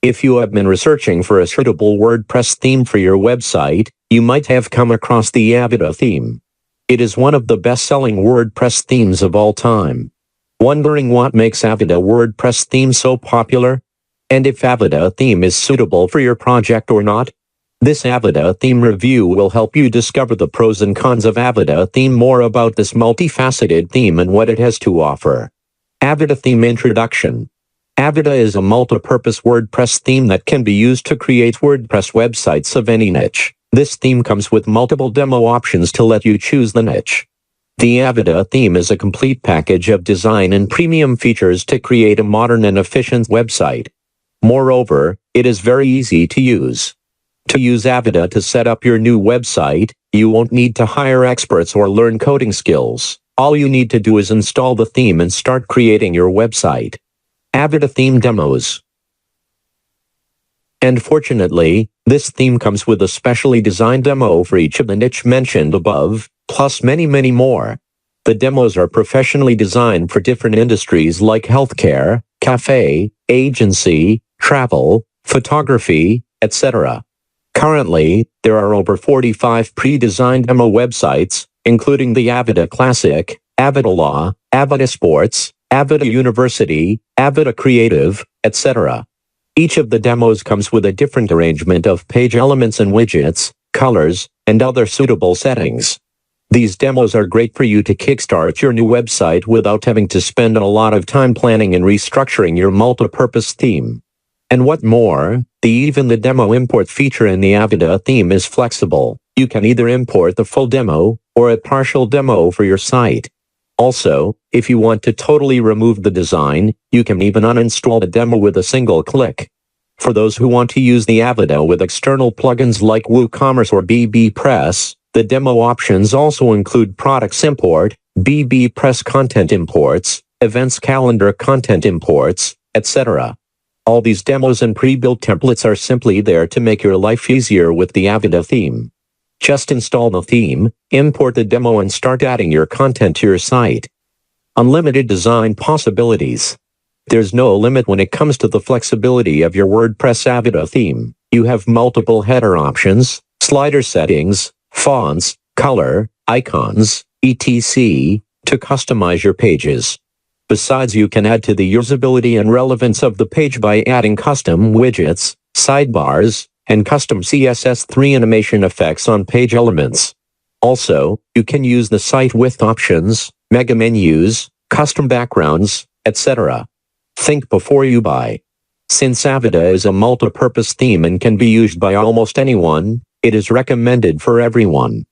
If you have been researching for a suitable WordPress theme for your website, you might have come across the Avada theme. It is one of the best-selling WordPress themes of all time. Wondering what makes Avada WordPress theme so popular? And if Avada theme is suitable for your project or not? This Avada theme review will help you discover the pros and cons of Avada theme, more about this multifaceted theme and what it has to offer. Avada theme introduction. Avada is a multi-purpose WordPress theme that can be used to create WordPress websites of any niche. This theme comes with multiple demo options to let you choose the niche. The Avada theme is a complete package of design and premium features to create a modern and efficient website. Moreover, it is very easy to use. To use Avada to set up your new website, you won't need to hire experts or learn coding skills. All you need to do is install the theme and start creating your website. Avada theme demos. And fortunately, this theme comes with a specially designed demo for each of the niche mentioned above, plus many more. The demos are professionally designed for different industries like healthcare, cafe, agency, travel, photography, etc. Currently, there are over 45 pre-designed demo websites, including the Avada Classic, Avada Law, Avada Sports, Avada University, Avada Creative, etc. Each of the demos comes with a different arrangement of page elements and widgets, colors, and other suitable settings. These demos are great for you to kickstart your new website without having to spend a lot of time planning and restructuring your multi-purpose theme. And what more, even the demo import feature in the Avada theme is flexible. You can either import the full demo or a partial demo for your site. Also, if you want to totally remove the design, you can even uninstall the demo with a single click. For those who want to use the Avada with external plugins like Woocommerce or Wordpress, the demo options also include products import, Wordpress content imports, events calendar content imports, etc. All these demos and pre-built templates are simply there to make your life easier with the Avada theme. Just install the theme, import the demo and start adding your content to your site. Unlimited design possibilities. There's no limit when it comes to the flexibility of your WordPress Avada theme. You have multiple header options, slider settings, fonts, color, icons, etc. to customize your pages. Besides, you can add to the usability and relevance of the page by adding custom widgets, sidebars, and custom CSS3 animation effects on page elements. Also, you can use the site width options, mega menus, custom backgrounds, etc. Think before you buy. Since Avada is a multi-purpose theme and can be used by almost anyone, it is recommended for everyone.